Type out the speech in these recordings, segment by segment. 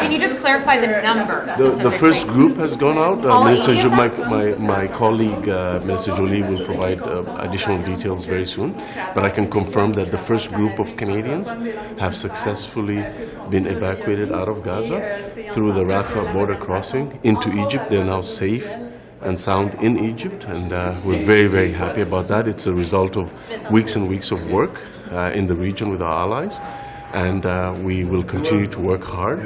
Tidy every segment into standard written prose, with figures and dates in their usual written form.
Can you just clarify the number? The first group has gone out. My colleague, Minister Joly, will provide additional details very soon. But I can confirm that the first group of Canadians have successfully been evacuated out of Gaza through the Rafah border crossing into Egypt. They're now safe and sound in Egypt, and we're very, very happy about that. It's a result of weeks and weeks of work in the region with our allies, and we will continue to work hard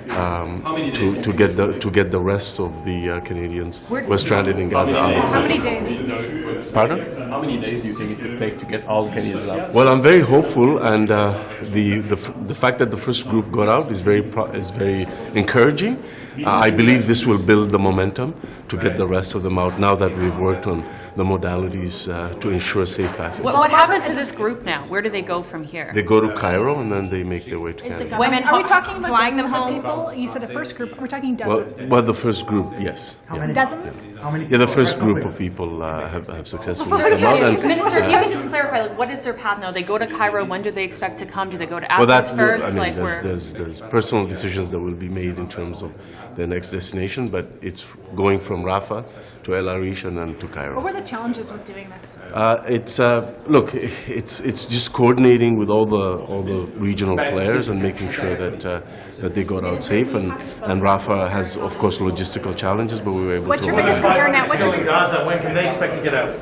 to get the rest of the Canadians who are stranded in Gaza out. How many days? Pardon? How many days do you think it would take to get all Canadians out? Well, I'm very hopeful, and the fact that the first group got out is very encouraging. I believe this will build the momentum to get the rest of them out now that we've worked on the modalities to ensure safe passage. What happens to this group now? Where do they go from here? They go to Cairo and then they make their way to Canada. When are we talking about flying them home? People? You said the first group. We're talking dozens. Well, the first group, yes. How many? Dozens? How many? Yeah, the first group of people have successfully come out. Minister, if you can just clarify, like, what is their path now? They go to Cairo. When do they expect to come? Do they go to Well, Athens first? there's personal decisions that will be made in terms of their next destination, but it's going from Rafah to El Arish and then to Cairo. What were the challenges with doing this? It's just coordinating with all the regional players and making sure that they got out safe. And Rafah has, of course, logistical challenges, but we were able What's to. your biggest concern now? Still in Gaza, when can they expect to get out?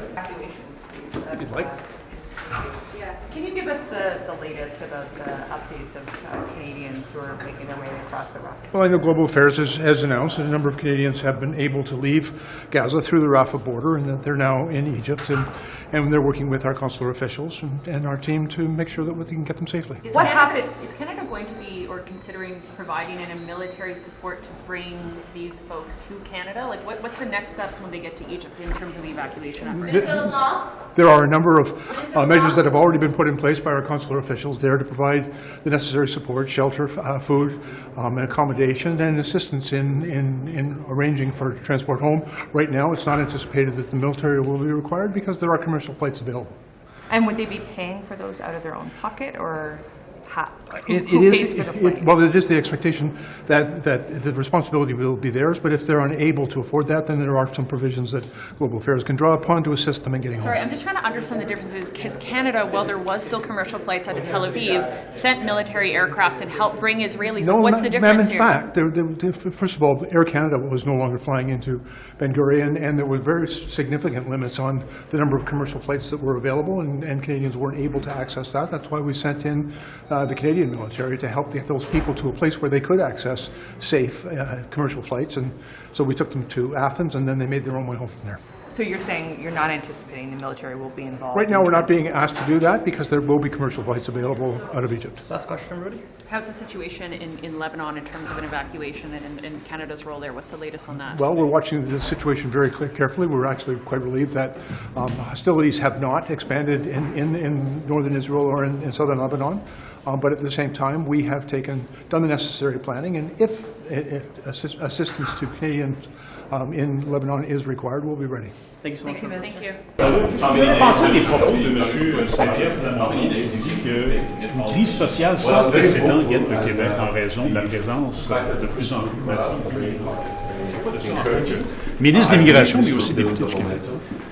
Can you give us the latest about the updates of Canadians who are making their way across the Rafah? Well, I know Global Affairs has announced that a number of Canadians have been able to leave Gaza through the Rafah border, and that they're now in Egypt, and they're working with our consular officials and our team to make sure that we can get them safely. What happened? Is Canada going to be, or considering providing any military support to bring these folks to Canada? Like, what's the next steps when they get to Egypt in terms of the evacuation efforts? There are a number of measures that have already been put in place by our consular officials there to provide the necessary support, shelter, food, accommodation, and assistance in arranging for transport home. Right now, it's not anticipated that the military will be required because there are commercial flights available. And would they be paying for those out of their own pocket, or It is the expectation that the responsibility will be theirs, but if they're unable to afford that, then there are some provisions that Global Affairs can draw upon to assist them in getting home. Sorry, I'm just trying to understand the differences, because Canada, while there was still commercial flights out of Tel Aviv, sent military aircraft and helped bring Israelis. No, what's the difference in fact, first of all, Air Canada was no longer flying into Ben Gurion, and there were very significant limits on the number of commercial flights that were available, and Canadians weren't able to access that. That's why we sent in the Canadian military to help get those people to a place where they could access safe commercial flights. And so we took them to Athens, and then they made their own way home from there. So you're saying you're not anticipating the military will be involved? Right now we're not being asked to do that because there will be commercial flights available out of Egypt. Last question, Rudy. How's the situation in Lebanon in terms of an evacuation and Canada's role there? What's the latest on that? Well, we're watching the situation very carefully. We're actually quite relieved that hostilities have not expanded in northern Israel or in southern Lebanon. But at the same time, we have done the necessary planning, and if assistance to Canadians in Lebanon is required, we'll be ready. Thank you so much. Thank you. Que pensez des propos de M. Saint-Pierre qui dit qu'une crise sociale sans précédent guette le Québec en raison de la présence de plus en plus massive? C'est quoi de ça? Ministre de l'Immigration, mais aussi député du Québec.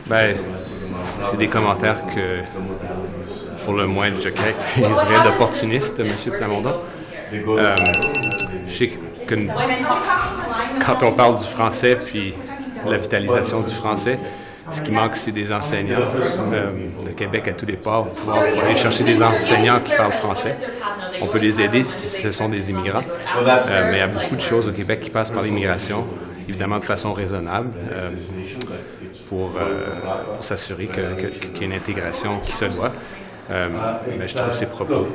Ben, c'est des commentaires que, pour le moins, je caractériserais d'opportunistes de M. Plamondon. Je sais que quand on parle du français, puis la vitalisation du français, ce qui manque, c'est des enseignants. Le Québec a tous les ports pour aller chercher des enseignants qui parlent français. On peut les aider si ce sont des immigrants. Mais il y a beaucoup de choses au Québec qui passent par l'immigration, évidemment de façon raisonnable, pour s'assurer qu'il y a une intégration qui se doit. Mais je trouve ces propos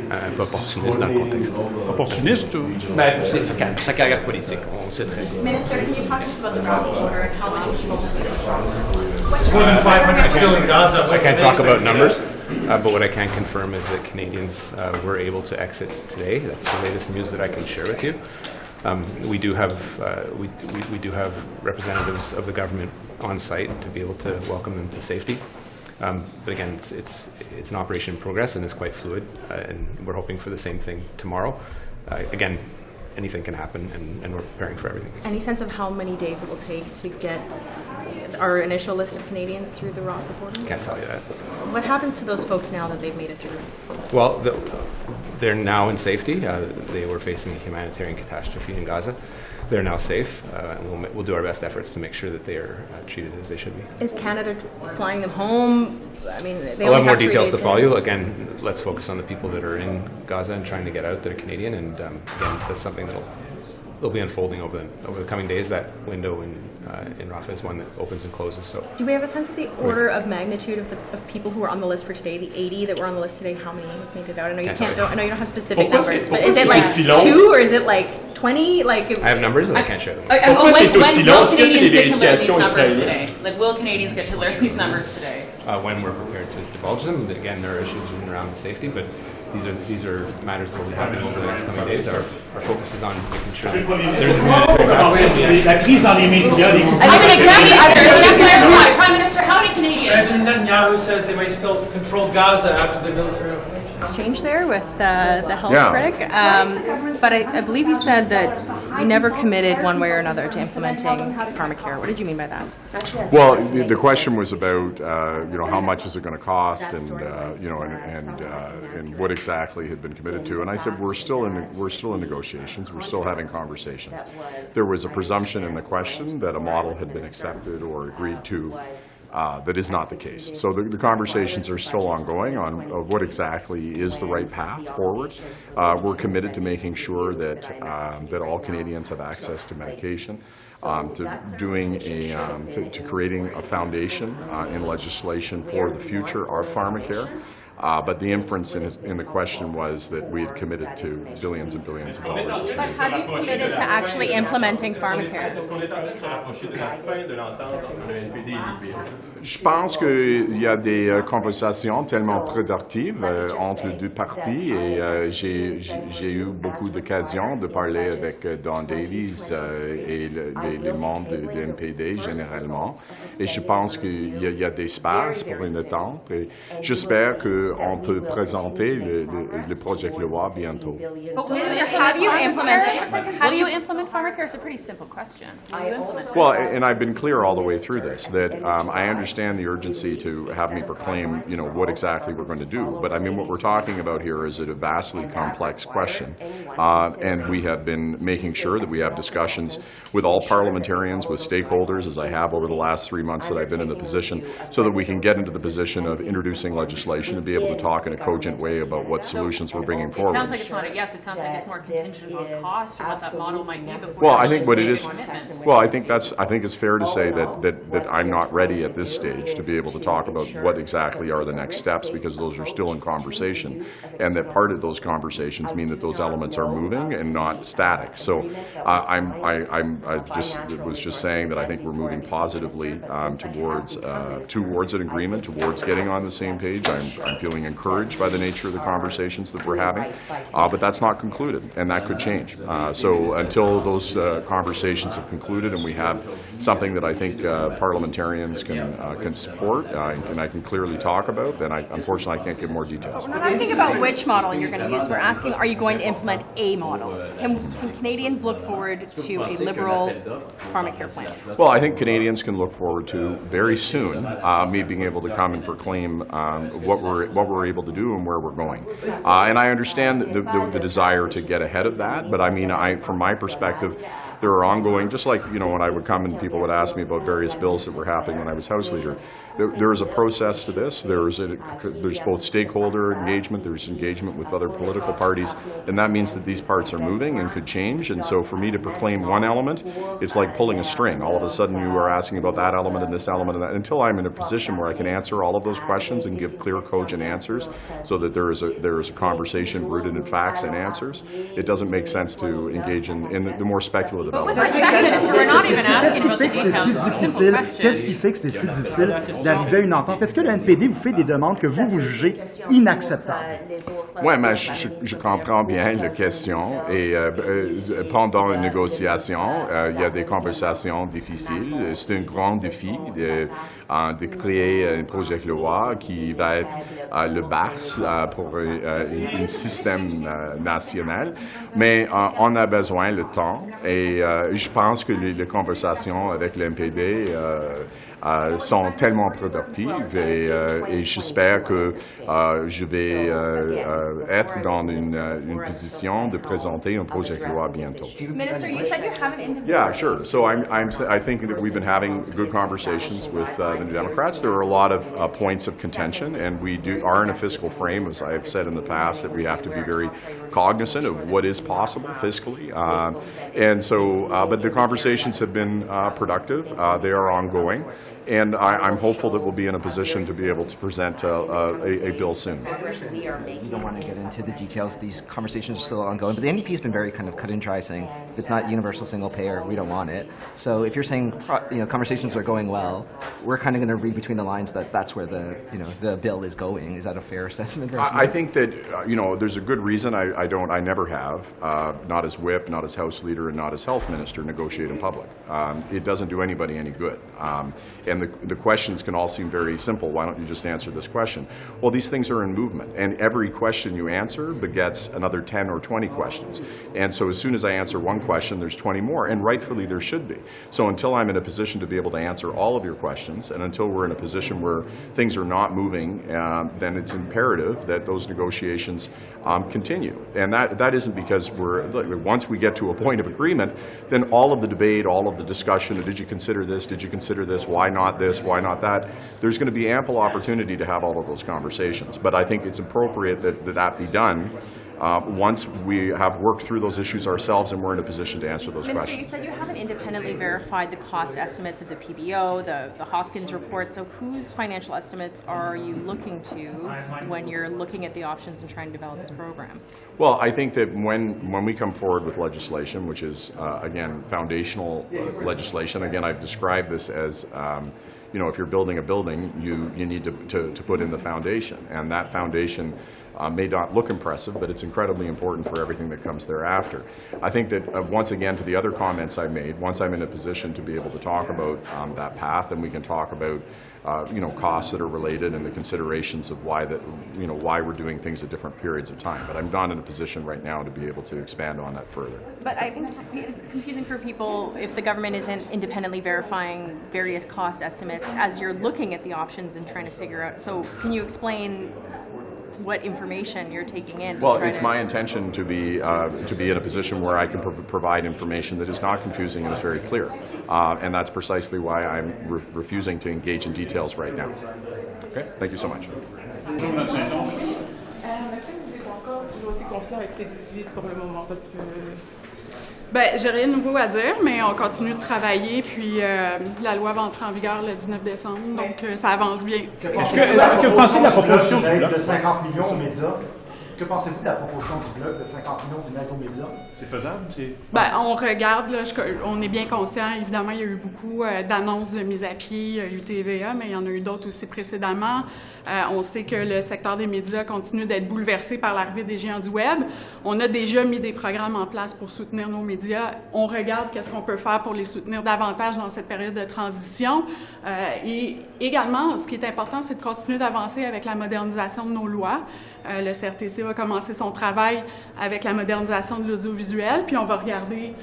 un peu opportunistes dans le contexte. Opportuniste ou? Ben, c'est sa carrière politique, on le sait très bien. Minister, can you talk to us about the Rafah border and how many people It's more than 500 still in Gaza. I can't talk about numbers, but what I can confirm is that Canadians were able to exit today. That's the latest news that I can share with you. We do have representatives of the government on site to be able to welcome them to safety. But again, it's an operation in progress and it's quite fluid, and we're hoping for the same thing tomorrow. Again, anything can happen, and we're preparing for everything. Any sense of how many days it will take to get our initial list of Canadians through the Rafah border? Can't tell you that. What happens to those folks now that they've made it through? Well, they're now in safety. They were facing a humanitarian catastrophe in Gaza. They're now safe, and we'll do our best efforts to make sure that they are treated as they should be. Is Canada flying them home? I mean, I'll have more details to follow you. Again, let's focus on the people that are in Gaza and trying to get out that are Canadian, and again, that's something that'll be unfolding over the coming days. That window in Rafah is one that opens and closes. So, do we have a sense of the order of magnitude of people who are on the list for today? The 80 that were on the list today, how many have made it out? I know you I know you don't have specific numbers, but is it like 2 or is it like 20? Like I have numbers, but I can't share them. When will Canadians get to learn these numbers today? Like, will Canadians get to learn these numbers today? When we're prepared to divulge them. Again, there are issues around the safety, but these are matters that will be happening over the next coming days. Our focus is on making sure that there's a humanitarian La crise dans les médias, les Prime Minister, how many Canadians? President Netanyahu says they might still control Gaza after the military occupation. exchange there with the health critic, but I believe you said that you never committed one way or another to implementing pharmacare. What did you mean by that? Well, the question was about how much is it going to cost, and and what exactly had been committed to. And I said we're still in negotiations. We're still having conversations. There was a presumption in the question that a model had been accepted or agreed to. That is not the case. So the conversations are still ongoing on what exactly is the right path forward. We're committed to making sure that all Canadians have access to medication, to creating a foundation in legislation for the future of pharmacare. But the inference in the question was that we had committed to billions and billions of dollars. But have you committed to actually implementing pharmacare? Je pense qu'il y a des conversations tellement productives entre les deux parties et j'ai eu beaucoup d'occasions de parler avec Don Davies et les membres de NPD généralement. Et je pense qu'il y a des espaces pour une attente. Et j'espère qu'on peut présenter le projet de loi bientôt. How do you implement pharmacare? It's a pretty simple question. Well, and I've been clear all the way through this that I understand the urgency to have me proclaim, what exactly we're going to do. But I mean, what we're talking about here is a vastly complex question, and we have been making sure that we have discussions with all parliamentarians, with stakeholders, as I have over the last 3 months that I've been in the position, so that we can get into the position of introducing legislation and be able to talk in a cogent way about what solutions we're bringing forward. It sounds like it's not a yes. It sounds like it's more contingent on cost or what that model might be before. Well, I think what it is. Well, I think it's fair to say that I'm not ready at this stage to be able to talk about what exactly are the next steps, because those are still in conversation, and that part of those conversations mean that those elements are moving and not static. So I was just saying that I think we're moving positively towards an agreement, towards getting on the same page. I'm feeling encouraged by the nature of the conversations that we're having, but that's not concluded, and that could change. So until those conversations have concluded and we have something that I think parliamentarians can support and I can clearly talk about, then unfortunately I can't give more details. We're not asking about which model you're going to use. We're asking, are you going to implement a model? Can Canadians look forward to a liberal pharmacare plan? Well, I think Canadians can look forward to very soon me being able to come and proclaim what we're able to do and where we're going. And I understand the desire to get ahead of that, but I mean, from my perspective, there are ongoing, just like, when I would come and people would ask me about various bills that were happening when I was House Leader, there is a process to this. There's both stakeholder engagement, there's engagement with other political parties, and that means that these parts are moving and could change. And so for me to proclaim one element, it's like pulling a string. All of a sudden you are asking about that element and this element and that. Until I'm in a position where I can answer all of those questions and give clear, cogent answers so that there is a conversation rooted in facts and answers, it doesn't make sense to engage in the more speculative elements. We're not even asking about the details. Qu'est-ce qui fait que c'est si difficile d'arriver à une entente? Est-ce que le NPD vous fait des demandes que vous jugez inacceptables? Oui, mais je comprends bien la question. Et pendant une négociation, il y a des conversations difficiles. C'est un grand défi de créer un projet de loi qui va être le BAS pour un système national, mais on a besoin de temps et je pense que les conversations avec l'MPD sont tellement productives et j'espère que je vais être dans une position de présenter un projet de loi bientôt. Minister, you said you have an independent... Yeah, sure. So I think that we've been having good conversations with the New Democrats. There are a lot of points of contention, and we are in a fiscal frame, as I have said in the past, that we have to be very cognizant of what is possible fiscally. And so, but the conversations have been productive. They are ongoing. And I'm hopeful that we'll be in a position to be able to present a bill soon. We don't want to get into the details. These conversations are still ongoing, but the NDP has been very kind of cut and dry, saying if it's not universal single payer, we don't want it. So if you're saying conversations are going well, we're kind of going to read between the lines that that's where the bill is going. Is that a fair assessment? I think that there's a good reason I never have, not as whip, not as House Leader, and not as Health Minister, negotiate in public. It doesn't do anybody any good. And the questions can all seem very simple. Why don't you just answer this question? Well, these things are in movement, and every question you answer begets another 10 or 20 questions. And so as soon as I answer one question, there's 20 more, and rightfully there should be. So until I'm in a position to be able to answer all of your questions, and until we're in a position where things are not moving, then it's imperative that those negotiations continue. And that isn't because once we get to a point of agreement, then all of the debate, all of the discussion, did you consider this, did you consider this, why not this, why not that, there's going to be ample opportunity to have all of those conversations. But I think it's appropriate that be done once we have worked through those issues ourselves and we're in a position to answer those questions. You said you haven't independently verified the cost estimates of the PBO, the Hoskins report, so whose financial estimates are you looking to when you're looking at the options and trying to develop this program? Well, I think that when we come forward with legislation, which is, again, foundational legislation, again, I've described this as, if you're building a building, you need to put in the foundation, and that foundation may not look impressive, but it's incredibly important for everything that comes thereafter. I think that, once again, to the other comments I made, once I'm in a position to be able to talk about that path, then we can talk about costs that are related and the considerations of why we're doing things at different periods of time. But I'm not in a position right now to be able to expand on that further. But I think it's confusing for people if the government isn't independently verifying various cost estimates as you're looking at the options and trying to figure out. So can you explain what information you're taking in? Well, it's my intention to be in a position where I can provide information that is not confusing and is very clear. And that's precisely why I'm refusing to engage in details right now. Okay? Thank you so much. Ben, j'ai rien de nouveau à dire, mais on continue de travailler, puis la loi va entrer en vigueur le 19 décembre, donc ça avance bien. Que pensez-vous de la proposition du bloc de 50 millions aux médias? Que pensez-vous de la proposition du bloc de 50 millions d'une aide aux médias? C'est faisable? Ben, on regarde, là, on est bien conscient, évidemment, il y a eu beaucoup d'annonces de mise à pied, il y a eu TVA, mais il y en a eu d'autres aussi précédemment. On sait que le secteur des médias continue d'être bouleversé par l'arrivée des géants du Web. On a déjà mis des programmes en place pour soutenir nos médias. On regarde qu'est-ce qu'on peut faire pour les soutenir davantage dans cette période de transition. Et également, ce qui est important, c'est de continuer d'avancer avec la modernisation de nos lois. Le CRTC va commencer son travail avec la modernisation de l'audiovisuel, puis on va regarder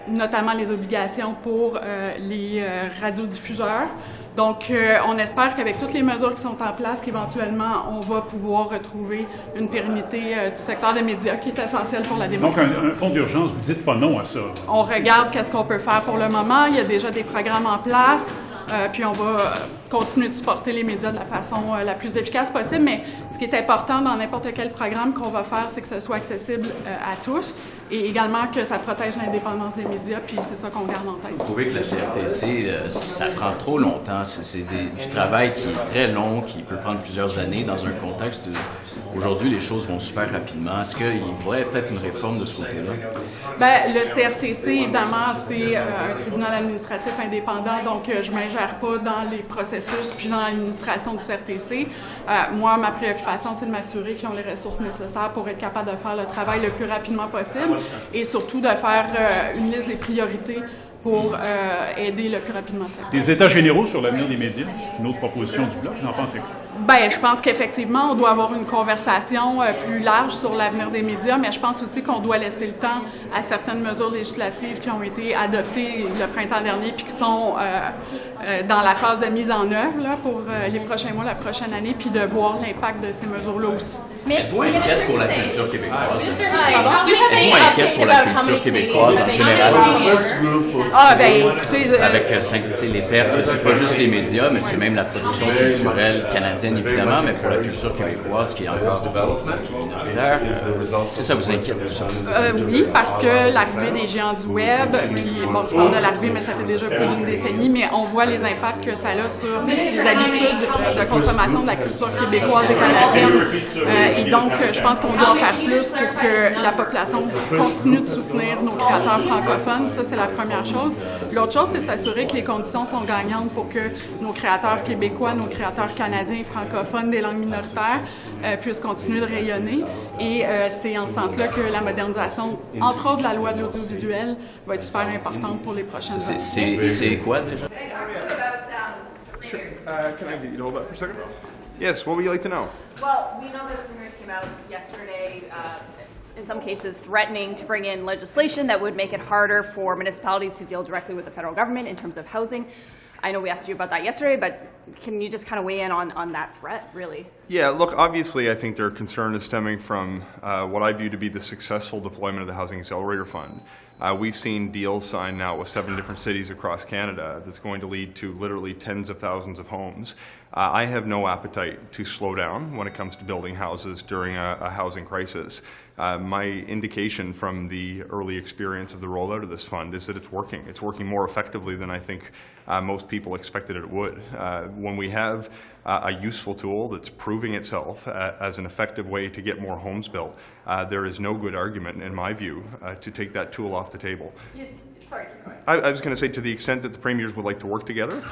notamment les obligations pour les radiodiffuseurs. Donc, on espère qu'avec toutes les mesures qui sont en place, qu'éventuellement, on va pouvoir retrouver une pérennité du secteur des médias qui est essentiel pour la démocratie. Donc, un fonds d'urgence, vous dites pas non à ça? On regarde qu'est-ce qu'on peut faire pour le moment. Il y a déjà des programmes en place. Puis on va continuer de supporter les médias de la façon la plus efficace possible. Mais ce qui est important dans n'importe quel programme qu'on va faire, c'est que ce soit accessible à tous et également que ça protège l'indépendance des médias. Puis c'est ça qu'on garde en tête. Vous trouvez que la CRTC, ça prend trop longtemps? C'est du travail qui est très long, qui peut prendre plusieurs années dans un contexte où aujourd'hui les choses vont super rapidement. Est-ce qu'il y aurait peut-être une réforme de ce côté-là? Bien, le CRTC, évidemment, c'est un tribunal administratif indépendant, donc je ne m'ingère pas dans les processus puis dans l'administration du CRTC. Moi, ma préoccupation, c'est de m'assurer qu'ils ont les ressources nécessaires pour être capable de faire le travail le plus rapidement possible et surtout de faire une liste des priorités pour aider le plus rapidement ça. Des états généraux sur l'avenir des médias, une autre proposition du Bloc, n'en pensez quoi? Ben, je pense qu'effectivement, on doit avoir une conversation plus large sur l'avenir des médias, mais je pense aussi qu'on doit laisser le temps à certaines mesures législatives qui ont été adoptées le printemps dernier puis qui sont dans la phase de mise en œuvre là, pour les prochains mois, la prochaine année, puis de voir l'impact de ces mesures-là aussi. Êtes-vous inquiète pour la culture québécoise? Êtes-vous inquiète pour la culture québécoise en général? Ah, ben, écoutez... Avec les pertes, c'est pas juste les médias, mais c'est même la production culturelle canadienne, évidemment, mais pour la culture québécoise qui est encore minoritaire. Ça vous inquiète, tout ça? Oui, parce que l'arrivée des géants du web, puis bon, je parle de l'arrivée, mais ça fait déjà plus d'une décennie, mais on voit les impacts que ça a sur les habitudes de consommation de la culture québécoise et canadienne. Et donc, je pense qu'on doit en faire plus pour que la population continue de soutenir nos créateurs francophones. Ça, c'est la première chose. L'autre chose, c'est de s'assurer que les conditions sont gagnantes pour que nos créateurs québécois, nos créateurs canadiens et francophones des langues minoritaires puissent continuer de rayonner. Et c'est en ce sens-là que la modernisation, entre autres de la loi de l'audiovisuel, va être super importante pour les prochaines années. C'est quoi déjà? Sure. Can I hold that for a second? Yes, what would you like to know? Well, we know that the premiers came out yesterday, in some cases threatening to bring in legislation that would make it harder for municipalities to deal directly with the federal government in terms of housing. I know we asked you about that yesterday, but can you just kind of weigh in on that threat, really? Yeah, look, obviously I think their concern is stemming from what I view to be the successful deployment of the Housing Accelerator Fund. We've seen deals signed now with 7 different cities across Canada that's going to lead to literally tens of thousands of homes. I have no appetite to slow down when it comes to building houses during a housing crisis. My indication from the early experience of the rollout of this fund is that it's working. It's working more effectively than I think most people expected it would. When we have a useful tool that's proving itself as an effective way to get more homes built, there is no good argument, in my view, to take that tool off the table. Yes. Sorry, keep going. I was going to say, to the extent that the premiers would like to work together,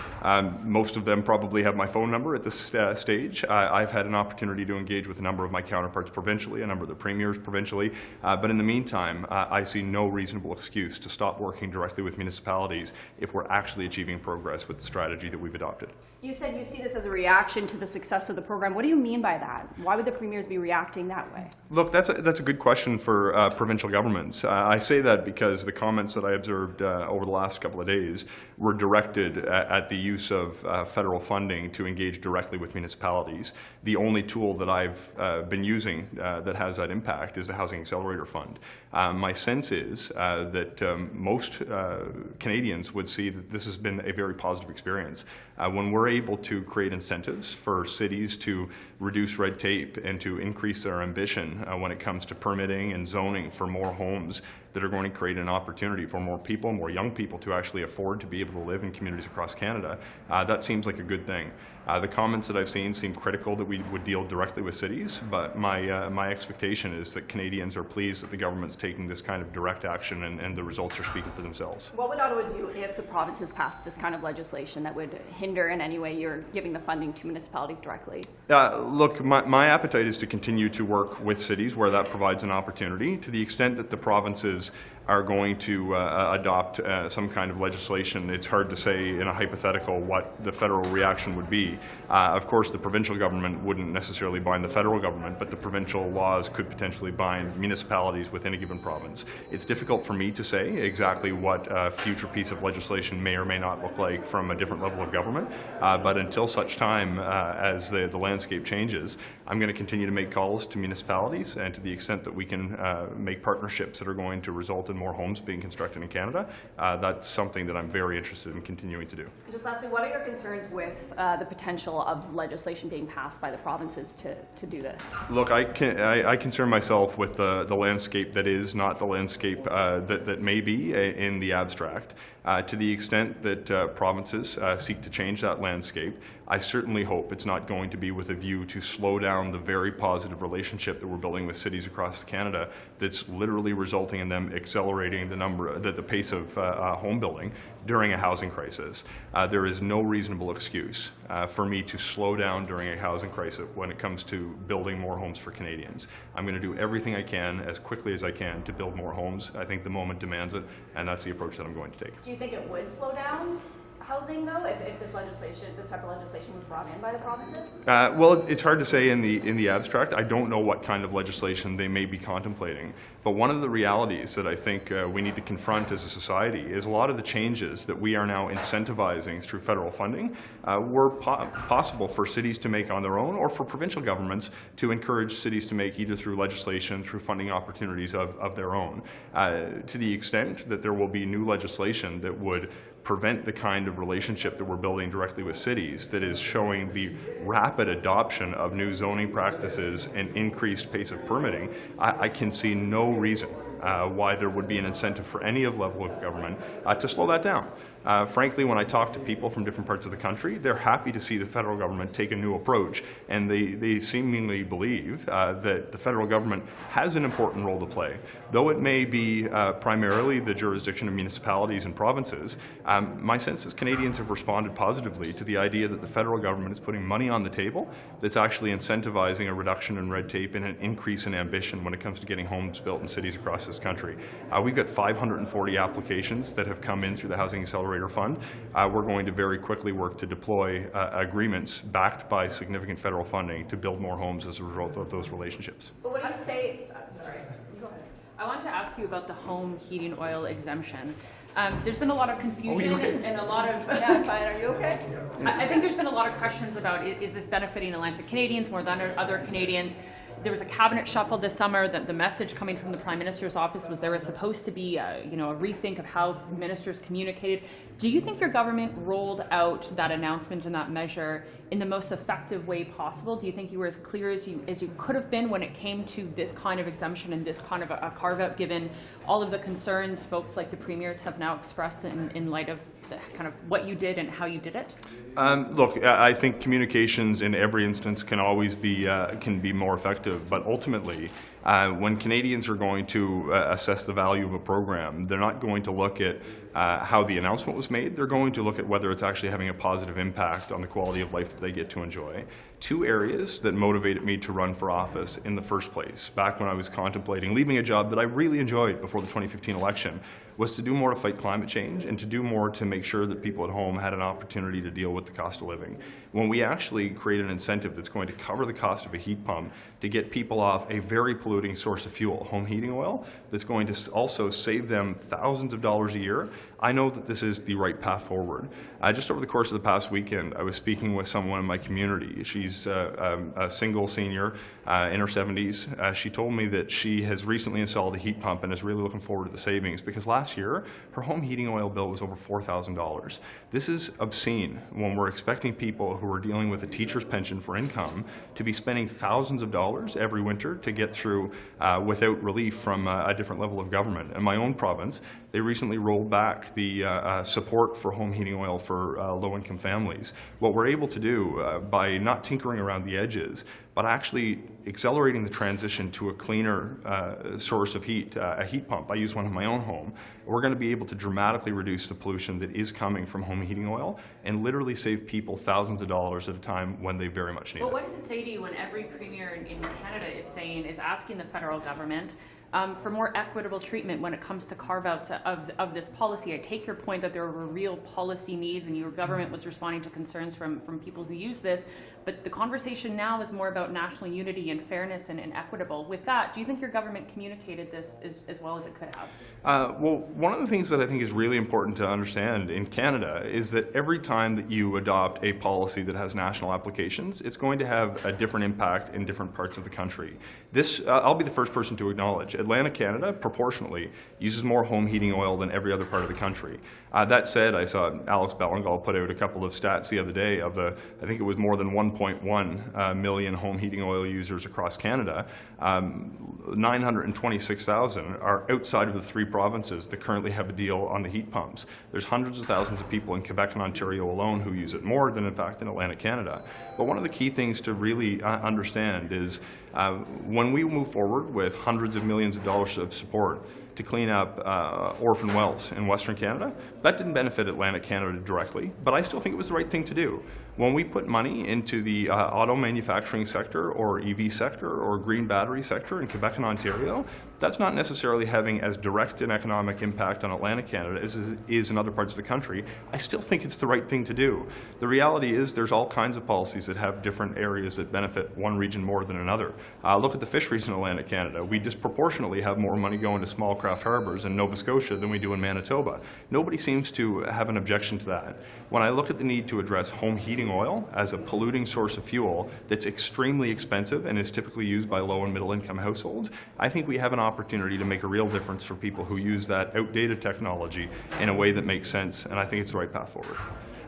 most of them probably have my phone number at this stage. I've had an opportunity to engage with a number of my counterparts provincially, a number of the premiers provincially, but in the meantime, I see no reasonable excuse to stop working directly with municipalities if we're actually achieving progress with the strategy that we've adopted. You said you see this as a reaction to the success of the program. What do you mean by that? Why would the premiers be reacting that way? Look, that's a good question for provincial governments. I say that because the comments that I observed over the last couple of days were directed at the use of federal funding to engage directly with municipalities. The only tool that I've been using that has that impact is the Housing Accelerator Fund. My sense is that most Canadians would see that this has been a very positive experience. When we're able to create incentives for cities to reduce red tape and to increase their ambition when it comes to permitting and zoning for more homes that are going to create an opportunity for more people, more young people, to actually afford to be able to live in communities across Canada, that seems like a good thing. The comments that I've seen seem critical that we would deal directly with cities, but my expectation is that Canadians are pleased that the government's taking this kind of direct action and the results are speaking for themselves. What would Ottawa do if the provinces passed this kind of legislation that would hinder in any way your giving the funding to municipalities directly? Look, my appetite is to continue to work with cities where that provides an opportunity. To the extent that the provinces are going to adopt some kind of legislation, it's hard to say in a hypothetical what the federal reaction would be. Of course, the provincial government wouldn't necessarily bind the federal government, but the provincial laws could potentially bind municipalities within a given province. It's difficult for me to say exactly what a future piece of legislation may or may not look like from a different level of government, but until such time as the landscape changes, I'm going to continue to make calls to municipalities, and to the extent that we can make partnerships that are going to result in more homes being constructed in Canada, that's something that I'm very interested in continuing to do. Just lastly, what are your concerns with the potential of legislation being passed by the provinces to do this? Look, I concern myself with the landscape that is, not the landscape that may be in the abstract. To the extent that provinces seek to change that landscape, I certainly hope it's not going to be with a view to slow down the very positive relationship that we're building with cities across Canada that's literally resulting in them accelerating the pace of home building during a housing crisis. There is no reasonable excuse for me to slow down during a housing crisis when it comes to building more homes for Canadians. I'm going to do everything I can as quickly as I can to build more homes. I think the moment demands it, and that's the approach that I'm going to take. Do you think it would slow down housing, though, if this type of legislation was brought in by the provinces? Well, it's hard to say in the abstract. I don't know what kind of legislation they may be contemplating. But one of the realities that I think we need to confront as a society is a lot of the changes that we are now incentivizing through federal funding were possible for cities to make on their own, or for provincial governments to encourage cities to make either through legislation, through funding opportunities of their own. To the extent that there will be new legislation that would prevent the kind of relationship that we're building directly with cities that is showing the rapid adoption of new zoning practices and increased pace of permitting, I can see no reason why there would be an incentive for any level of government to slow that down. Frankly, when I talk to people from different parts of the country, they're happy to see the federal government take a new approach, and they seemingly believe that the federal government has an important role to play. Though it may be primarily the jurisdiction of municipalities and provinces, my sense is Canadians have responded positively to the idea that the federal government is putting money on the table that's actually incentivizing a reduction in red tape and an increase in ambition when it comes to getting homes built in cities across this country. We've got 540 applications that have come in through the Housing Accelerator Fund. We're going to very quickly work to deploy agreements backed by significant federal funding to build more homes as a result of those relationships. But what do you say? Sorry. Go ahead. I wanted to ask you about the home heating oil exemption. There's been a lot of confusion and a lot of... Yeah, fine. Are you okay? I think there's been a lot of questions about, is this benefiting Atlantic Canadians more than other Canadians? There was a cabinet shuffle this summer. The message coming from the Prime Minister's office was there was supposed to be a rethink of how ministers communicated. Do you think your government rolled out that announcement and that measure in the most effective way possible? Do you think you were as clear as you could have been when it came to this kind of exemption and this kind of a carve-out, given all of the concerns folks like the premiers have now expressed in light of the kind of what you did and how you did it? Look, I think communications in every instance can always be more effective, but ultimately, when Canadians are going to assess the value of a program, they're not going to look at how the announcement was made. They're going to look at whether it's actually having a positive impact on the quality of life that they get to enjoy. Two areas that motivated me to run for office in the first place, back when I was contemplating leaving a job that I really enjoyed before the 2015 election, was to do more to fight climate change and to do more to make sure that people at home had an opportunity to deal with the cost of living. When we actually create an incentive that's going to cover the cost of a heat pump to get people off a very polluting source of fuel, home heating oil, that's going to also save them thousands of dollars a year, I know that this is the right path forward. Just over the course of the past weekend, I was speaking with someone in my community. She's a single senior in her 70s. She told me that she has recently installed a heat pump and is really looking forward to the savings because last year her home heating oil bill was over $4,000. This is obscene when we're expecting people who are dealing with a teacher's pension for income to be spending thousands of dollars every winter to get through without relief from a different level of government. In my own province, they recently rolled back the support for home heating oil for low-income families. What we're able to do by not tinkering around the edges, but actually accelerating the transition to a cleaner source of heat, a heat pump. I use one in my own home. We're going to be able to dramatically reduce the pollution that is coming from home heating oil and literally save people thousands of dollars at a time when they very much need it. But what does it say to you when every premier in Canada is asking the federal government for more equitable treatment when it comes to carve-outs of this policy? I take your point that there were real policy needs and your government was responding to concerns from people who use this, but the conversation now is more about national unity and fairness and equitable. With that, do you think your government communicated this as well as it could have? Well, one of the things that I think is really important to understand in Canada is that every time that you adopt a policy that has national applications, it's going to have a different impact in different parts of the country. This, I'll be the first person to acknowledge, Atlantic Canada, proportionally, uses more home heating oil than every other part of the country. That said, I saw Alex Bellengal put out a couple of stats the other day of I think it was more than 1.1 million home heating oil users across Canada. 926,000 are outside of the three provinces that currently have a deal on the heat pumps. There's hundreds of thousands of people in Quebec and Ontario alone who use it more than, in fact, in Atlantic Canada. But one of the key things to really understand is when we move forward with hundreds of millions of dollars of support, to clean up orphan wells in Western Canada. That didn't benefit Atlantic Canada directly, but I still think it was the right thing to do. When we put money into the auto manufacturing sector or EV sector or green battery sector in Quebec and Ontario, that's not necessarily having as direct an economic impact on Atlantic Canada as it is in other parts of the country. I still think it's the right thing to do. The reality is there's all kinds of policies that have different areas that benefit one region more than another. Look at the fisheries in Atlantic Canada. We disproportionately have more money going to small craft harbors in Nova Scotia than we do in Manitoba. Nobody seems to have an objection to that. When I look at the need to address home heating oil as a polluting source of fuel that's extremely expensive and is typically used by low and middle income households, I think we have an opportunity to make a real difference for people who use that outdated technology in a way that makes sense, and I think it's the right path forward.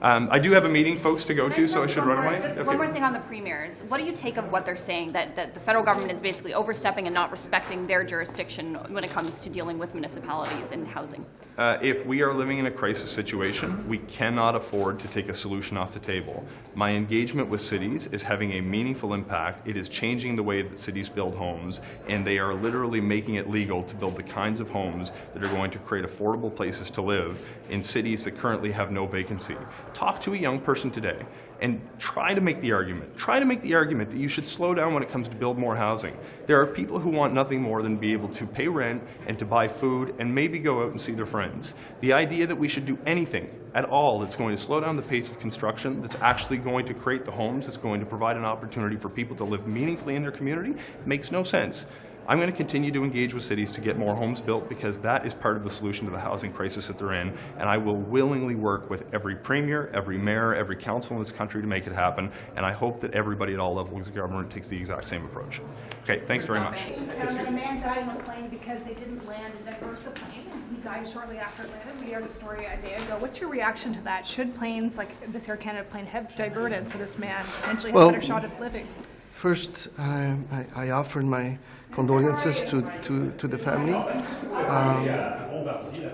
I do have a meeting, folks, to go to, so I should run away. Just one more thing on the premiers. What do you take of what they're saying, that the federal government is basically overstepping and not respecting their jurisdiction when it comes to dealing with municipalities and housing? If we are living in a crisis situation, we cannot afford to take a solution off the table. My engagement with cities is having a meaningful impact. It is changing the way that cities build homes, and they are literally making it legal to build the kinds of homes that are going to create affordable places to live in cities that currently have no vacancy. Talk to a young person today and try to make the argument. Try to make the argument that you should slow down when it comes to build more housing. There are people who want nothing more than be able to pay rent and to buy food and maybe go out and see their friends. The idea that we should do anything at all that's going to slow down the pace of construction, that's actually going to create the homes, that's going to provide an opportunity for people to live meaningfully in their community, makes no sense. I'm going to continue to engage with cities to get more homes built because that is part of the solution to the housing crisis that they're in, and I will willingly work with every premier, every mayor, every council in this country to make it happen, and I hope that everybody at all levels of government takes the exact same approach. Okay, thanks very much. A man died on a plane because they didn't land and divert the plane, and he died shortly after it landed. We heard a story a day ago. What's your reaction to that? Should planes like this Air Canada plane have diverted so this man potentially has a better shot at living? First, I offered my condolences to the family.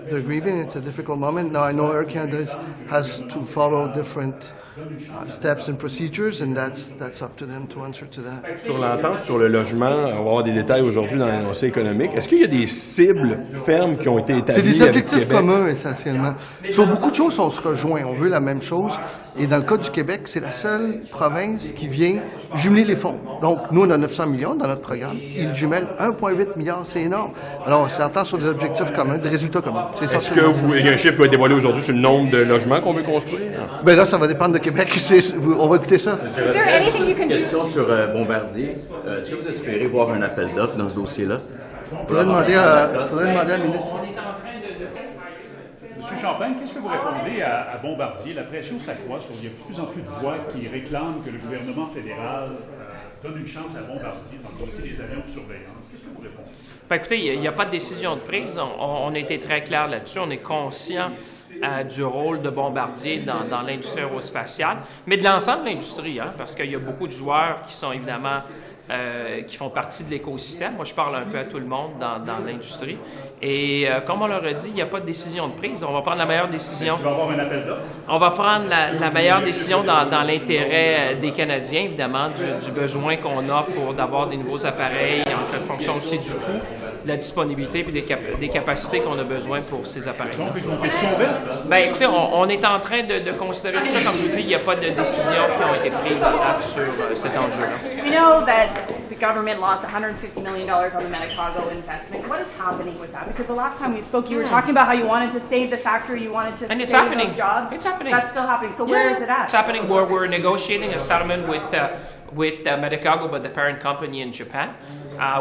They're grieving. It's a difficult moment. Now, I know Air Canada has to follow different steps and procedures, and that's up to them to answer to that. Sur l'entente sur le logement, on va avoir des détails aujourd'hui dans l'énoncé économique. Est-ce qu'il y a des cibles fermes qui ont été établies? C'est des objectifs communs, essentiellement. Sur beaucoup de choses, on se rejoint. On veut la même chose. Et dans le cas du Québec, c'est la seule province qui vient jumeler les fonds. Donc, nous, on a 900 millions dans notre programme. Ils jumellent 1,8 milliard. C'est énorme. Alors, on s'entend sur des objectifs communs, des résultats communs. Est-ce qu'il y a un chiffre qui va être dévoilé aujourd'hui sur le nombre de logements qu'on veut construire? Ben là, ça va dépendre de Québec. On va écouter ça. Une question sur Bombardier. Est-ce que vous espérez voir un appel d'offres dans ce dossier-là? Faudrait demander à la ministre. Monsieur Champagne, qu'est-ce que vous répondez à Bombardier? La pression s'accroît. Il y a de plus en plus de voix qui réclament que le gouvernement fédéral donne une chance à Bombardier dans le dossier des avions de surveillance. Qu'est-ce que vous répondez? Ben, écoutez, il n'y a pas de décision de prise. On a été très clair là-dessus. On est conscient du rôle de Bombardier dans l'industrie aérospatiale, mais de l'ensemble de l'industrie, parce qu'il y a beaucoup de joueurs qui sont évidemment qui font partie de l'écosystème. Moi, je parle un peu à tout le monde dans l'industrie. Et comme on leur a dit, il n'y a pas de décision de prise. On va prendre la meilleure décision. Tu vas avoir un appel d'offres? On va prendre la meilleure décision dans l'intérêt des Canadiens, évidemment, du besoin qu'on a pour d'avoir des nouveaux appareils, en fonction aussi du coût, de la disponibilité et des capacités qu'on a besoin pour ces appareils. Donc, une compétition ouverte? Bien, écoutez, on est en train de considérer tout ça. Comme je vous dis, il n'y a pas de décision qui ont été prises sur cet enjeu-là. We know that the government lost $150 million on the Medicago investment. What is happening with that? Because the last time we spoke, you were talking about how you wanted to save the factory, you wanted to save those jobs. It's happening. That's still happening. So where is it at? It's happening. We're negotiating a settlement with Medicago, but the parent company in Japan.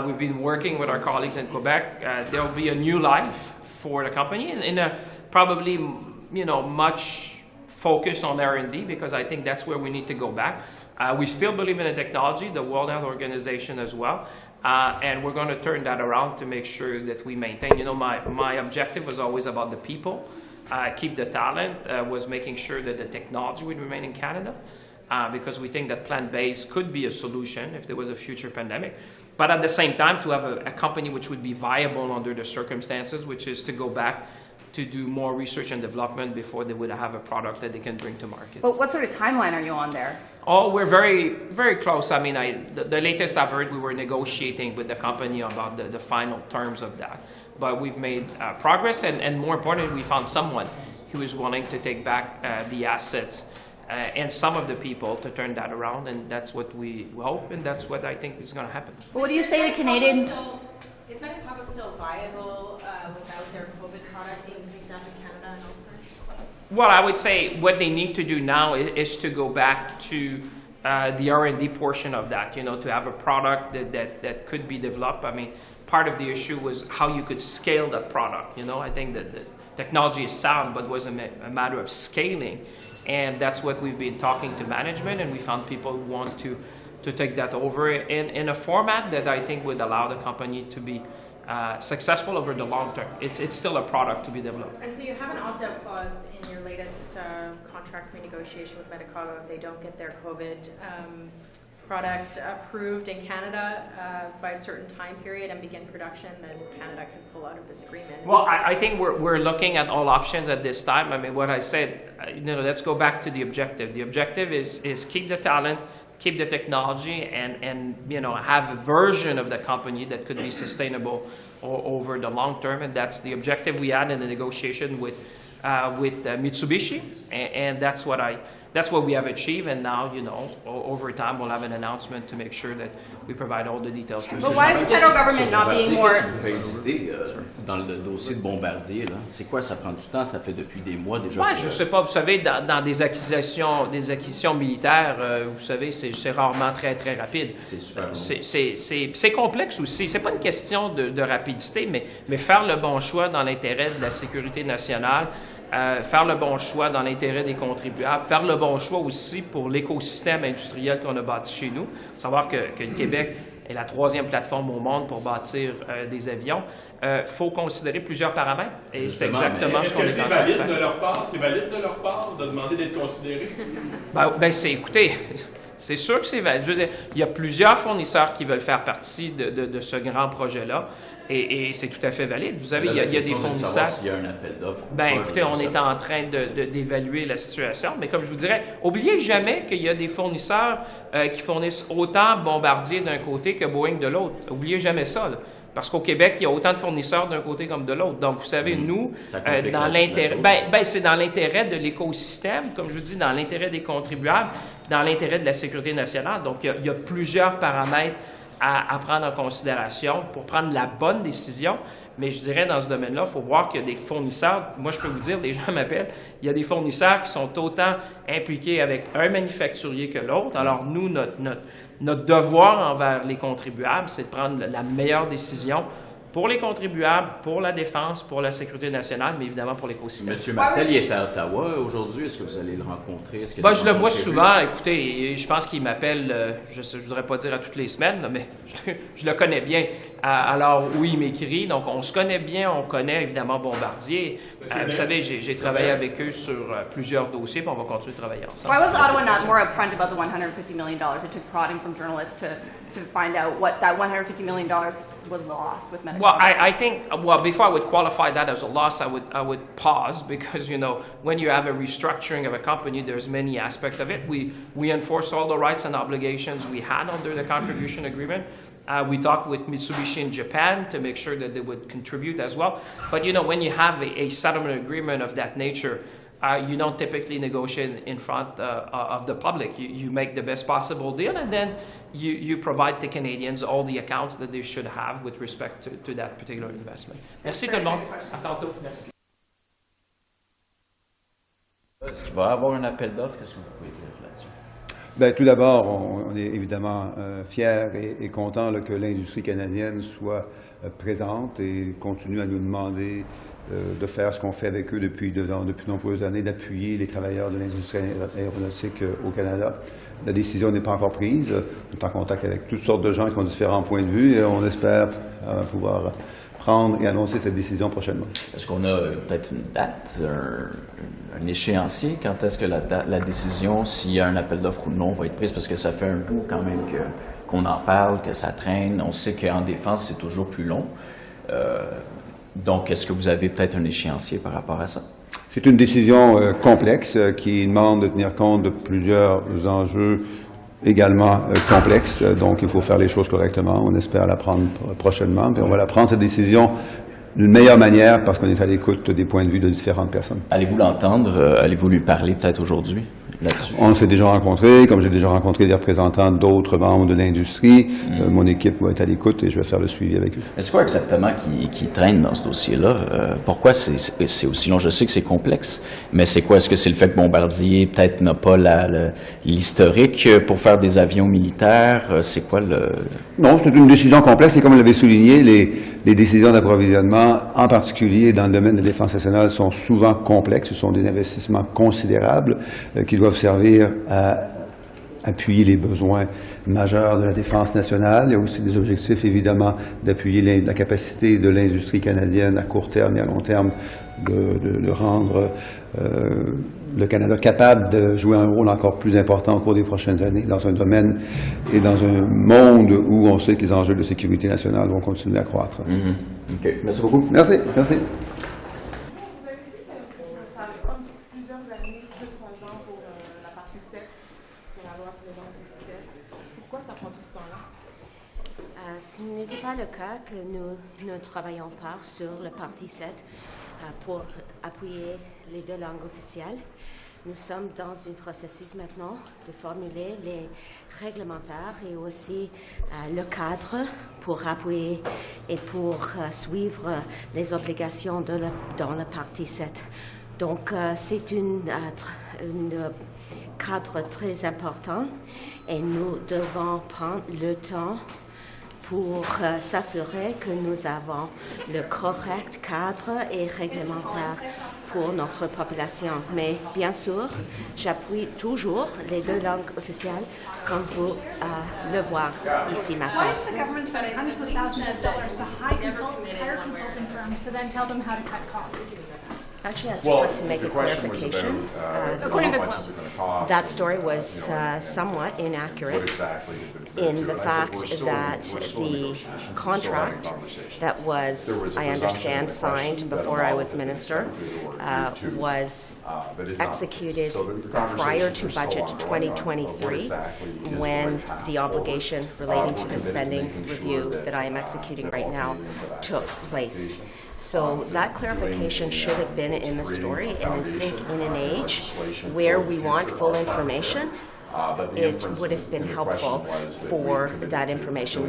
We've been working with our colleagues in Quebec. There will be a new life for the company in a probably much focus on R&D, because I think that's where we need to go back. We still believe in the technology, the World Health Organization as well, and we're going to turn that around to make sure that we maintain. My objective was always about the people, keep the talent, was making sure that the technology would remain in Canada, because we think that plant-based could be a solution if there was a future pandemic. But at the same time, to have a company which would be viable under the circumstances, which is to go back to do more research and development before they would have a product that they can bring to market. But what sort of timeline are you on there? Oh, we're very, very close. I mean, the latest I've heard, we were negotiating with the company about the final terms of that. But we've made progress, and more importantly, we found someone who is willing to take back the assets and some of the people to turn that around, and that's what we hope, and that's what I think is going to happen. But what do you say to Canadians? Is Medicago still viable without their COVID product being used out in Canada and elsewhere? Well, I would say what they need to do now is to go back to the R&D portion of that, you know, to have a product that could be developed. I mean, part of the issue was how you could scale that product, you know. I think that the technology is sound, but it was a matter of scaling. And that's what we've been talking to management, and we found people who want to take that over in a format that I think would allow the company to be successful over the long term. It's still a product to be developed. And so you have an opt-out clause in your latest contract renegotiation with Medicago if they don't get their COVID product approved in Canada by a certain time period and begin production, then Canada can pull out of this agreement. Well, I think we're looking at all options at this time. I mean, what I said, you know, let's go back to the objective. The objective is keep the talent, keep the technology, and you know, have a version of the company that could be sustainable over the long term, and that's the objective we had in the negotiation with Mitsubishi, and that's what we have achieved. And now, you know, over time we'll have an announcement to make sure that we provide all the details. But why is the federal government not being more? Qu'est-ce qui vous fait hésiter dans le dossier de Bombardier, là? C'est quoi, ça prend du temps, ça fait depuis des mois déjà? Ouais, je sais pas, vous savez, dans des acquisitions militaires, vous savez, c'est rarement très, très rapide. C'est super long. C'est complexe aussi. C'est pas une question de rapidité, mais faire le bon choix dans l'intérêt de la sécurité nationale, faire le bon choix dans l'intérêt des contribuables, faire le bon choix aussi pour l'écosystème industriel qu'on a bâti chez nous. Il faut savoir que le Québec est la 3e plateforme au monde pour bâtir des avions. Faut considérer plusieurs paramètres, et c'est exactement ce qu'on est en train de faire. C'est valide de leur part de demander d'être considéré? Écoutez, c'est sûr que c'est valide. Je veux dire, il y a plusieurs fournisseurs qui veulent faire partie de ce grand projet-là. Et c'est tout à fait valide. Vous savez, il y a des fournisseurs. S'il y a un appel d'offres. Écoutez, on est en train d'évaluer la situation. Mais comme je vous dirais, oubliez jamais qu'il y a des fournisseurs qui fournissent autant Bombardier d'un côté que Boeing de l'autre. Oubliez jamais ça, là. Parce qu'au Québec, il y a autant de fournisseurs d'un côté comme de l'autre. Donc, vous savez, nous, dans l'intérêt, c'est dans l'intérêt de l'écosystème, comme je vous dis, dans l'intérêt des contribuables, dans l'intérêt de la sécurité nationale. Donc, il y a plusieurs paramètres à prendre en considération pour prendre la bonne décision. Mais je dirais, dans ce domaine-là, il faut voir qu'il y a des fournisseurs, moi je peux vous dire, des gens m'appellent, il y a des fournisseurs qui sont autant impliqués avec un manufacturier que l'autre. Alors nous, notre devoir envers les contribuables, c'est de prendre la meilleure décision pour les contribuables, pour la défense, pour la sécurité nationale, mais évidemment pour l'écosystème. M. Martel, il est à Ottawa aujourd'hui. Est-ce que vous allez le rencontrer? Je le vois souvent. Écoutez, je pense qu'il m'appelle, je ne voudrais pas dire à toutes les semaines, là, mais je le connais bien. Alors oui, il m'écrit. Donc on se connaît bien, on connaît évidemment Bombardier. Vous savez, j'ai travaillé avec eux sur plusieurs dossiers, puis on va continuer de travailler ensemble. Why was Ottawa not more upfront about the $150 million? It took prodding from journalists to find out what that $150 million was lost with Medicago. Well, I think, before I would qualify that as a loss, I would pause because, you know, when you have a restructuring of a company, there's many aspects of it. We enforce all the rights and obligations we had under the contribution agreement. We talked with Mitsubishi in Japan to make sure that they would contribute as well. But, you know, when you have a settlement agreement of that nature, you don't typically negotiate in front of the public. You make the best possible deal, and then you provide to Canadians all the accounts that they should have with respect to that particular investment. Merci tout le monde. À tantôt. Merci. Est-ce qu'il va y avoir un appel d'offres? Qu'est-ce que vous pouvez dire là-dessus? Bien, tout d'abord, on est évidemment fiers et contents que l'industrie canadienne soit présente et continue à nous demander de faire ce qu'on fait avec eux depuis de nombreuses années, d'appuyer les travailleurs de l'industrie aéronautique au Canada. La décision n'est pas encore prise. On est en contact avec toutes sortes de gens qui ont différents points de vue et on espère pouvoir prendre et annoncer cette décision prochainement. Est-ce qu'on a peut-être une date, un échéancier? Quand est-ce que la décision, s'il y a un appel d'offres ou non, va être prise? Parce que ça fait un bout quand même qu'on en parle, que ça traîne. On sait qu'en défense, c'est toujours plus long. Donc, est-ce que vous avez peut-être un échéancier par rapport à ça? C'est une décision complexe qui demande de tenir compte de plusieurs enjeux également complexes. Donc, il faut faire les choses correctement. On espère la prendre prochainement. Puis on va la prendre, cette décision, d'une meilleure manière parce qu'on est à l'écoute des points de vue de différentes personnes. Allez-vous l'entendre? Allez-vous lui parler peut-être aujourd'hui là-dessus? On s'est déjà rencontrés, comme j'ai déjà rencontré des représentants d'autres membres de l'industrie. Mon équipe va être à l'écoute et je vais faire le suivi avec eux. Est-ce quoi exactement qui traîne dans ce dossier-là? Pourquoi c'est aussi long? Je sais que c'est complexe, mais c'est quoi? Est-ce que c'est le fait que Bombardier peut-être n'a pas l'historique pour faire des avions militaires? C'est quoi le... Non, c'est une décision complexe et comme vous l'avez souligné, les décisions d'approvisionnement, en particulier dans le domaine de la défense nationale, sont souvent complexes. Ce sont des investissements considérables qui doivent servir à appuyer les besoins majeurs de la défense nationale. Il y a aussi des objectifs, évidemment, d'appuyer la capacité de l'industrie canadienne à court terme et à long terme de rendre le Canada capable de jouer un rôle encore plus important au cours des prochaines années dans un domaine et dans un monde où on sait que les enjeux de sécurité nationale vont continuer à croître. OK. Merci beaucoup. Merci. Merci. Ce n'était pas le cas que nous ne travaillons pas sur le parti 7 pour appuyer les deux langues officielles. Nous sommes dans un processus maintenant de formuler les réglementaires et aussi le cadre pour appuyer et pour suivre les obligations dans le parti 7. Donc c'est un cadre très important et nous devons prendre le temps pour s'assurer que nous avons le correct cadre et réglementaire pour notre population. Mais bien sûr, j'appuie toujours les deux langues officielles, comme vous le voyez ici maintenant. Why is the government spending hundreds of thousands of dollars to hire consulting firms to then tell them how to cut costs? Actually, I'd just like to make a clarification. That story was somewhat inaccurate in the fact that the contract that was, I understand, signed before I was minister was executed prior to budget 2023 when the obligation relating to the spending review that I am executing right now took place. So that clarification should have been in the story, and I think in an age where we want full information, it would have been helpful for that information.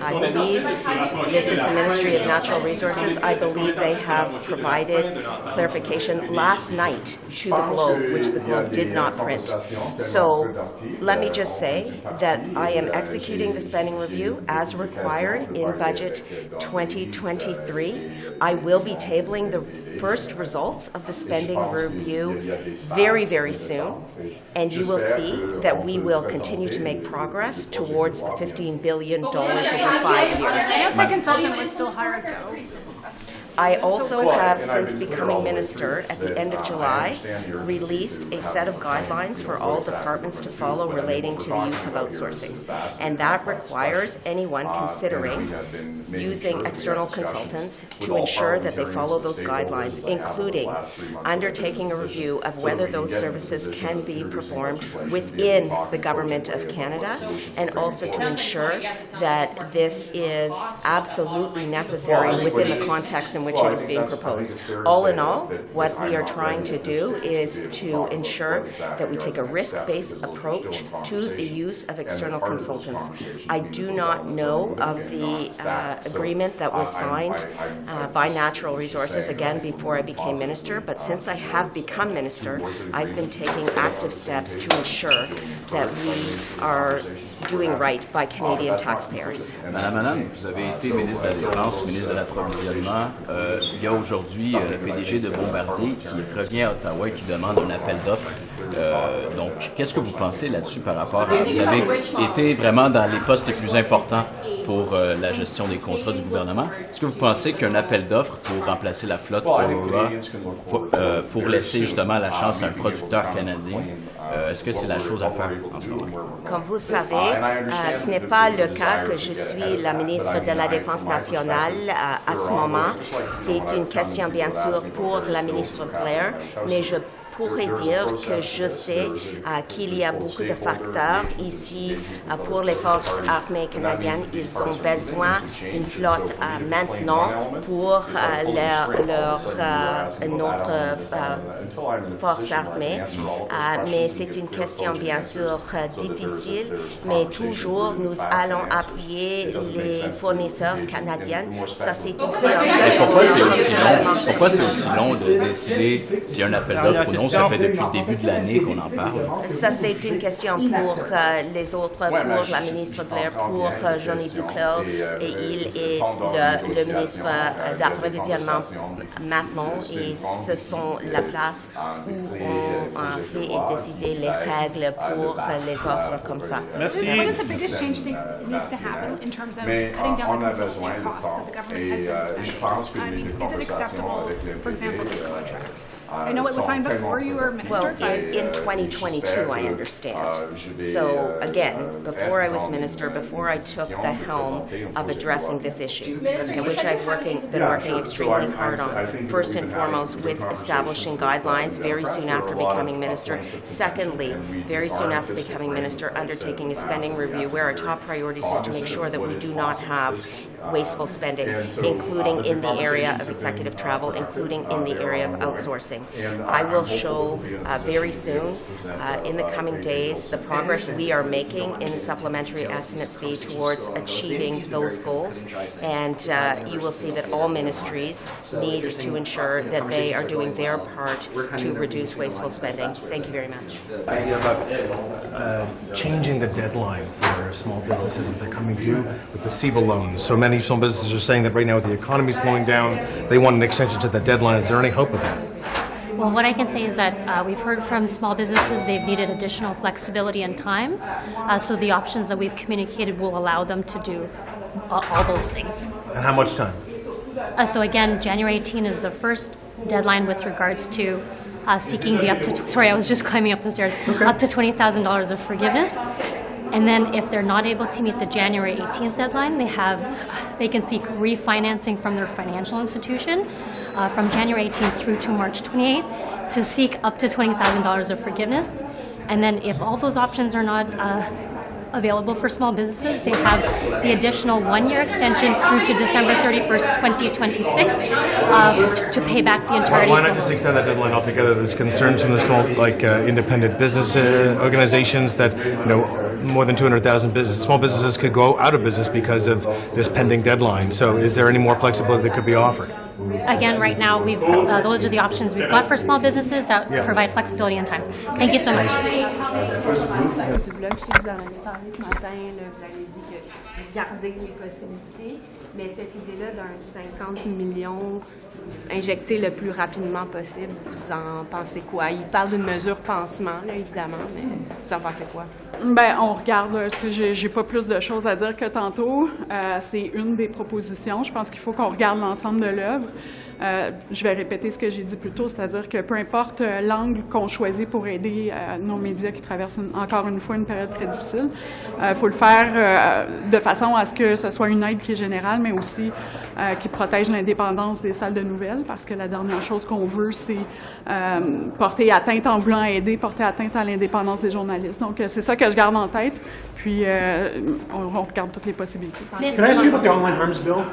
I believe this is the Ministry of Natural Resources. I believe they have provided clarification last night to the Globe, which the Globe did not print. So let me just say that I am executing the spending review as required in budget 2023. I will be tabling the first results of the spending review very, very soon, and you will see that we will continue to make progress towards the $15 billion over 5 years. The outside consultant was still hired, though. I also have, since becoming minister at the end of July, released a set of guidelines for all departments to follow relating to the use of outsourcing. And that requires anyone considering using external consultants to ensure that they follow those guidelines, including undertaking a review of whether those services can be performed within the Government of Canada, and also to ensure that this is absolutely necessary within the context in which it is being proposed. All in all, what we are trying to do is to ensure that we take a risk-based approach to the use of external consultants. I do not know of the agreement that was signed by Natural Resources, again, before I became minister, but since I have become minister, I've been taking active steps to ensure that we are doing right by Canadian taxpayers. Madame Annan, vous avez été ministre de la Défense, ministre de l'Approvisionnement. Il y a aujourd'hui le PDG de Bombardier qui revient à Ottawa et qui demande un appel d'offres. Donc, qu'est-ce que vous pensez là-dessus par rapport à... Vous avez été vraiment dans les postes les plus importants pour la gestion des contrats du gouvernement. Est-ce que vous pensez qu'un appel d'offres pour remplacer la flotte pour laisser justement la chance à un producteur canadien Est-ce que c'est la chose à faire en ce moment? Comme vous savez, ce n'est pas le cas que je suis la ministre de la Défense nationale à ce moment. C'est une question, bien sûr, pour la ministre Blair, mais je pourrais dire que je sais qu'il y a beaucoup de facteurs ici pour les forces armées canadiennes. Ils ont besoin d'une flotte maintenant pour notre force armée. Mais c'est une question bien sûr difficile, mais toujours nous allons appuyer les fournisseurs canadiens. Ça, c'est une priorité. Pourquoi c'est aussi long de décider s'il y a un appel d'offres ou non? Ça fait depuis le début de l'année qu'on en parle. Ça, c'est une question pour les autres, pour la ministre Blair, pour Johnny Duclos, et il est le ministre d'approvisionnement maintenant, et ce sont la place où on fait et décider les règles pour les offres comme ça. Merci. What is the biggest change you think needs to happen in terms of cutting down the consulting costs that the government has been spending? I mean, is it acceptable, for example, this contract? I know it was signed before you were minister, well, in 2022, I understand. So again, before I was minister, before I took the helm of addressing this issue, which I've been working extremely hard on, first and foremost with establishing guidelines very soon after becoming minister. Secondly, very soon after becoming minister, undertaking a spending review where our top priorities is to make sure that we do not have wasteful spending, including in the area of executive travel, including in the area of outsourcing. I will show very soon, in the coming days, the progress we are making in supplementary estimates B towards achieving those goals, and you will see that all ministries need to ensure that they are doing their part to reduce wasteful spending. Thank you very much. Idea about changing the deadline for small businesses that are coming due with the CEBA loans. So many small businesses are saying that right now with the economy slowing down, they want an extension to the deadline. Is there any hope of that? Well, what I can say is that we've heard from small businesses they've needed additional flexibility and time. So the options that we've communicated will allow them to do all those things. And how much time? So again, January 18 is the first deadline with regards to seeking the up to, sorry, I was just climbing up the stairs, up to $20,000 of forgiveness. And then if they're not able to meet the January 18th deadline, they can seek refinancing from their financial institution from January 18th through to March 28th to seek up to $20,000 of forgiveness. And then if all those options are not available for small businesses, they have the additional one-year extension through to December 31st, 2026 to pay back the entirety. Why not just extend that deadline altogether? There's concerns from the small, independent business organizations that, more than 200,000 small businesses could go out of business because of this pending deadline. So is there any more flexibility that could be offered? Again, right now, those are the options we've got for small businesses that provide flexibility and time. Thank you so much. Mais cette idée-là d'un 50 millions injecté le plus rapidement possible, vous en pensez quoi? Il parle d'une mesure pansement, là, évidemment, mais vous en pensez quoi? Ben, on regarde, j'ai pas plus de choses à dire que tantôt. C'est une des propositions. Je pense qu'il faut qu'on regarde l'ensemble de l'œuvre. Je vais répéter ce que j'ai dit plus tôt, c'est-à-dire que peu importe l'angle qu'on choisit pour aider nos médias qui traversent encore une fois une période très difficile, il faut le faire de façon à ce que ce soit une aide qui est générale, mais aussi qui protège l'indépendance des salles de nouvelles, parce que la dernière chose qu'on veut, c'est porter atteinte en voulant aider, porter atteinte à l'indépendance des journalistes. Donc, c'est ça que je garde en tête, puis on regarde toutes les possibilités. Can I ask you about the online harms bill?